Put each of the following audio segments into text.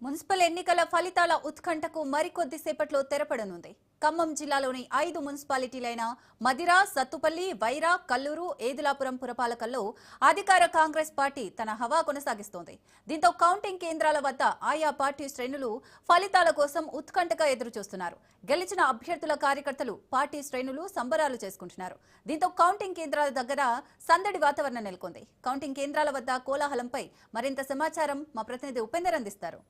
Municipal ఎన్నికల ఫలితాల ఉత్కంఠకు మరికొద్దిసేపట్లో తెరపడనుంది. ఖమ్మం జిల్లాలోని 5 మున్సిపాలిటీలైన మదిర, సత్తుపల్లి, వైరా, కల్లూరు, ఏదులాపురం పురపాలకల్లో అధికార కాంగ్రెస్ పార్టీ తన హవా కొనసాగిస్తోంది. దీంతో కౌంటింగ్ కేంద్రాల వద్ద ఆయా పార్టీ శ్రేణులు ఫలితాల కోసం ఉత్కంఠగా ఎదురుచూస్తున్నారు. గెలిచిన అభ్యర్థుల కార్యకర్తలు, పార్టీ శ్రేణులు సంబరాలు చేసుకుంటున్నారు. దీంతో కౌంటింగ్ కేంద్రాల దగ్గర సందడి వాతావరణం నెలకొంది. కౌంటింగ్ కేంద్రాల వద్ద కోలాహలంపై మరింత సమాచారం మా ప్రతినిధి ఉపేందర్ అందిస్తారు.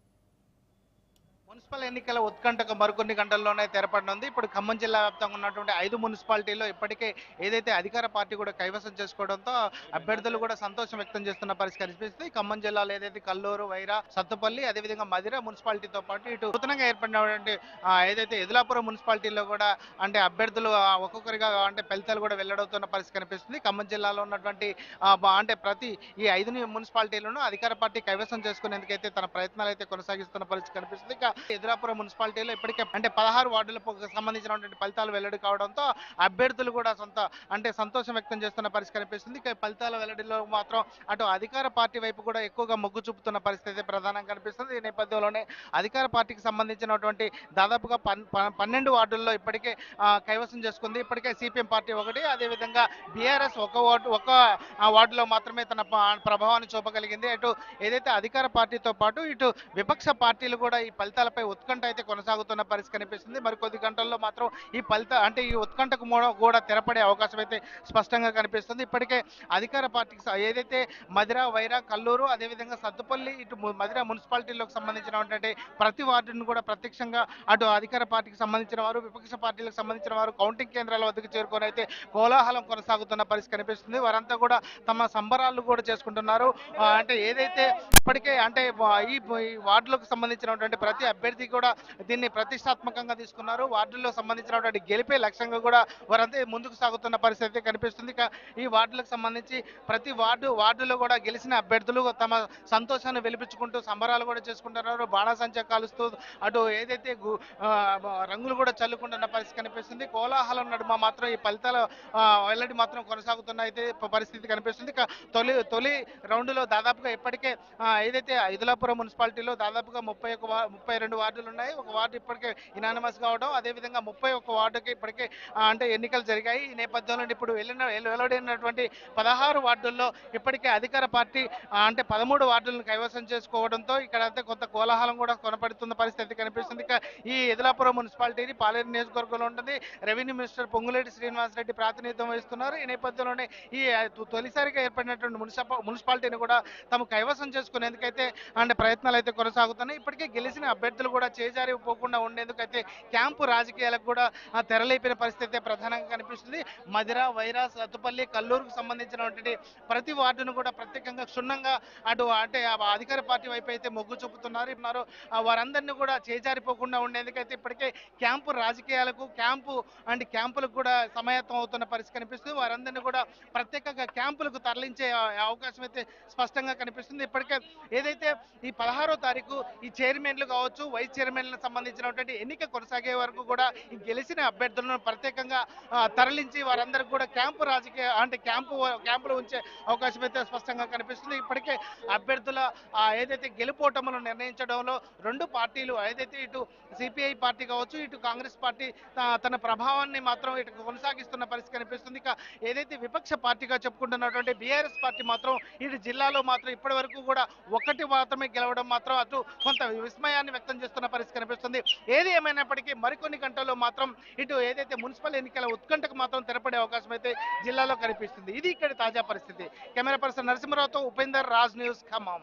మున్సిపల్ ఎన్నికల ఉత్కంఠకు మరికొన్ని గంటల్లోనే తెరపడనుంది. ఇప్పుడు ఖమ్మం జిల్లా వ్యాప్తంగా ఉన్నటువంటి 5 మున్సిపాలిటీల్లో ఇప్పటికే ఏదైతే అధికార పార్టీ కూడా కైవసం చేసుకోవడంతో అభ్యర్థులు కూడా సంతోషం వ్యక్తం చేస్తున్న పరిస్థితి కనిపిస్తుంది. ఖమ్మం జిల్లాలో ఏదైతే కల్లూరు, వైరా, సత్తుపల్లి, అదేవిధంగా మదిర మున్సిపాలిటీతో పాటు ఇటు నూతనంగా ఏర్పడినటువంటి ఏదైతే ఎదులాపురం మున్సిపాలిటీలో కూడా అంటే అభ్యర్థులు ఒక్కొక్కరిగా అంటే ఫలితాలు కూడా వెల్లడవుతున్న పరిస్థితి కనిపిస్తుంది. ఖమ్మం జిల్లాలో ఉన్నటువంటి అంటే ప్రతి ఈ 5 మున్సిపాలిటీలను అధికార పార్టీ కైవసం చేసుకునేందుకైతే తన ప్రయత్నాలు అయితే కొనసాగిస్తున్న పరిస్థితి కనిపిస్తుంది. ఎదులాపురం మున్సిపాలిటీలో ఇప్పటికే అంటే 16 వార్డులకు సంబంధించినటువంటి ఫలితాలు వెల్లడి కావడంతో అభ్యర్థులు కూడా అంటే సంతోషం వ్యక్తం చేస్తున్న పరిస్థితి కనిపిస్తుంది. ఫలితాల వెల్లడిలో మాత్రం అటు అధికార పార్టీ వైపు కూడా ఎక్కువగా మొగ్గు చూపుతున్న పరిస్థితి ప్రధానంగా కనిపిస్తుంది. ఈ నేపథ్యంలోనే అధికార పార్టీకి సంబంధించినటువంటి దాదాపుగా 12 వార్డుల్లో ఇప్పటికే కైవసం చేసుకుంది. ఇప్పటికే సిపిఎం పార్టీ ఒకటి, అదేవిధంగా బీఆర్ఎస్ ఒక వార్డులో మాత్రమే తన ప్రభావాన్ని చూపగలిగింది. అటు ఏదైతే అధికార పార్టీతో పాటు ఇటు విపక్ష పార్టీలు కూడా ఈ ఫలితాలపై ఉత్కంఠ అయితే కొనసాగుతున్న పరిస్థితి కనిపిస్తుంది. మరికొద్ది గంటల్లో మాత్రం ఈ ఉత్కంఠకు కూడా తెరపడే అవకాశం అయితే స్పష్టంగా కనిపిస్తుంది. ఇప్పటికే అధికార పార్టీకి ఏదైతే మదిర, వైరా, కల్లూరు, అదేవిధంగా సత్తుపల్లి, ఇటు మదిర మున్సిపాలిటీలకు సంబంధించినటువంటి ప్రతి వార్డును కూడా ప్రత్యక్షంగా అటు అధికార పార్టీకి సంబంధించిన వారు, విపక్ష పార్టీలకు సంబంధించిన వారు కౌంటింగ్ కేంద్రాల వద్దకు చేరుకొని అయితే కోలాహలం కొనసాగుతున్న పరిస్థితి కనిపిస్తుంది. వారంతా కూడా తమ సంబరాలు కూడా చేసుకుంటున్నారు. అంటే ఏదైతే ఇప్పటికే అంటే ఈ వార్డులకు సంబంధించినటువంటి ప్రతి అభ్యర్థి కూడా దీన్ని ప్రతిష్టాత్మకంగా తీసుకున్నారు. వార్డుల్లో సంబంధించినటువంటి గెలిపే లక్ష్యంగా కూడా వారంతా ముందుకు సాగుతున్న పరిస్థితి కనిపిస్తుంది. ఈ వార్డులకు సంబంధించి ప్రతి వార్డులో కూడా గెలిచిన అభ్యర్థులు తమ సంతోషాన్ని వెలిపించుకుంటూ సంబరాలు కూడా చేసుకుంటున్నారు. బాణాసంచా కాలుస్తూ అటు ఏదైతే రంగులు కూడా చల్లుకుంటున్న పరిస్థితి కనిపిస్తుంది. కోలాహలం నడుమ మాత్రం ఈ ఫలితాల వెల్లడి మాత్రం కొనసాగుతున్న అయితే పరిస్థితి కనిపిస్తుంది. తొలి రౌండ్లో దాదాపుగా ఇప్పటికే ఏదైతే ఐదులాపురం మున్సిపాలిటీలో దాదాపుగా 32 వార్డులు ఉన్నాయి. ఒక వార్డు ఇప్పటికే ఇనానిమస్ కావడం, అదేవిధంగా 31 వార్డుకి ఇప్పటికే అంటే ఎన్నికలు జరిగాయి. ఈ నేపథ్యంలో ఇప్పుడు వెలువడినటువంటి 16 వార్డుల్లో ఇప్పటికే అధికార పార్టీ అంటే 13 వార్డులను కైవసం చేసుకోవడంతో ఇక్కడ అయితే కొంత కోలాహలం కూడా కొనపడుతున్న పరిస్థితి కనిపిస్తుంది. ఈ ఎదులాపురం మున్సిపాలిటీని పాలేరు నియోజకవర్గంలో ఉంటుంది. రెవెన్యూ మినిస్టర్ పొంగులేటి శ్రీనివాసరెడ్డి ప్రాతినిధ్యం వహిస్తున్నారు. ఈ నేపథ్యంలోనే ఈ తొలిసారిగా ఏర్పడినటువంటి మున్సిపాలిటీని కూడా తమ కైవసం చేసుకునేందుకైతే అంటే ప్రయత్నాలు అయితే కొనసాగుతున్నాయి. ఇప్పటికే గెలిచిన అభ్యర్థులు కూడా చేజారిపోకుండా ఉండేందుకైతే క్యాంపు రాజకీయాలకు కూడా తెరలేపిన పరిస్థితి ప్రధానంగా కనిపిస్తుంది. మదిర, వైరా, సత్తుపల్లి, కల్లూరుకు సంబంధించినటువంటి ప్రతి వార్డును కూడా ప్రత్యేకంగా క్షుణ్ణంగా అటు అంటే అధికార పార్టీ వైపు అయితే మొగ్గు చూపుతున్నారు. వారందరినీ కూడా చేజారిపోకుండా ఉండేందుకైతే ఇప్పటికే క్యాంపు రాజకీయాలకు క్యాంపులకు కూడా సమాయత్తం అవుతున్న పరిస్థితి కనిపిస్తుంది. వారందరినీ కూడా ప్రత్యేకంగా క్యాంపులకు తరలించే అవకాశం అయితే స్పష్టంగా కనిపిస్తుంది. ఇప్పటికే ఏదైతే ఈ 16వ తారీఖు ఈ చైర్మన్లు కావచ్చు, వైస్ చైర్మన్లకు సంబంధించినటువంటి ఎన్నిక కొనసాగే వరకు కూడా ఈ గెలిచిన అభ్యర్థులను ప్రత్యేకంగా తరలించి వారందరికీ కూడా క్యాంపులో ఉంచే అవకాశం అయితే స్పష్టంగా కనిపిస్తుంది. ఇప్పటికే అభ్యర్థుల ఏదైతే గెలుపోటములు నిర్ణయించడంలో రెండు పార్టీలు ఏదైతే ఇటు సిపిఐ పార్టీ కావచ్చు, ఇటు కాంగ్రెస్ పార్టీ తన ప్రభావాన్ని మాత్రం ఇటు కొనసాగిస్తున్న పరిస్థితి కనిపిస్తుంది. ఏదైతే విపక్ష పార్టీగా చెప్పుకుంటున్నటువంటి బీఆర్ఎస్ పార్టీ మాత్రం ఇటు జిల్లాలో మాత్రం ఇప్పటి వరకు కూడా ఒకటి మాత్రమే గెలవడం మాత్రం అటు కొంత విస్మయాన్ని వ్యక్తం చేస్తున్న పరిస్థితి కనిపిస్తుంది. ఏది ఏమైనప్పటికీ మరికొన్ని గంటల్లో మాత్రం ఇటు ఏదైతే మున్సిపల్ ఎన్నికల ఉత్కంఠకు మాత్రం తెరపడే అవకాశం అయితే జిల్లాలో కనిపిస్తుంది. ఇది ఇక్కడ తాజా పరిస్థితి. కెమెరా పర్సన్ నరసింహరావుతో ఉపేందర్, రాజ్ న్యూస్, ఖమ్మం.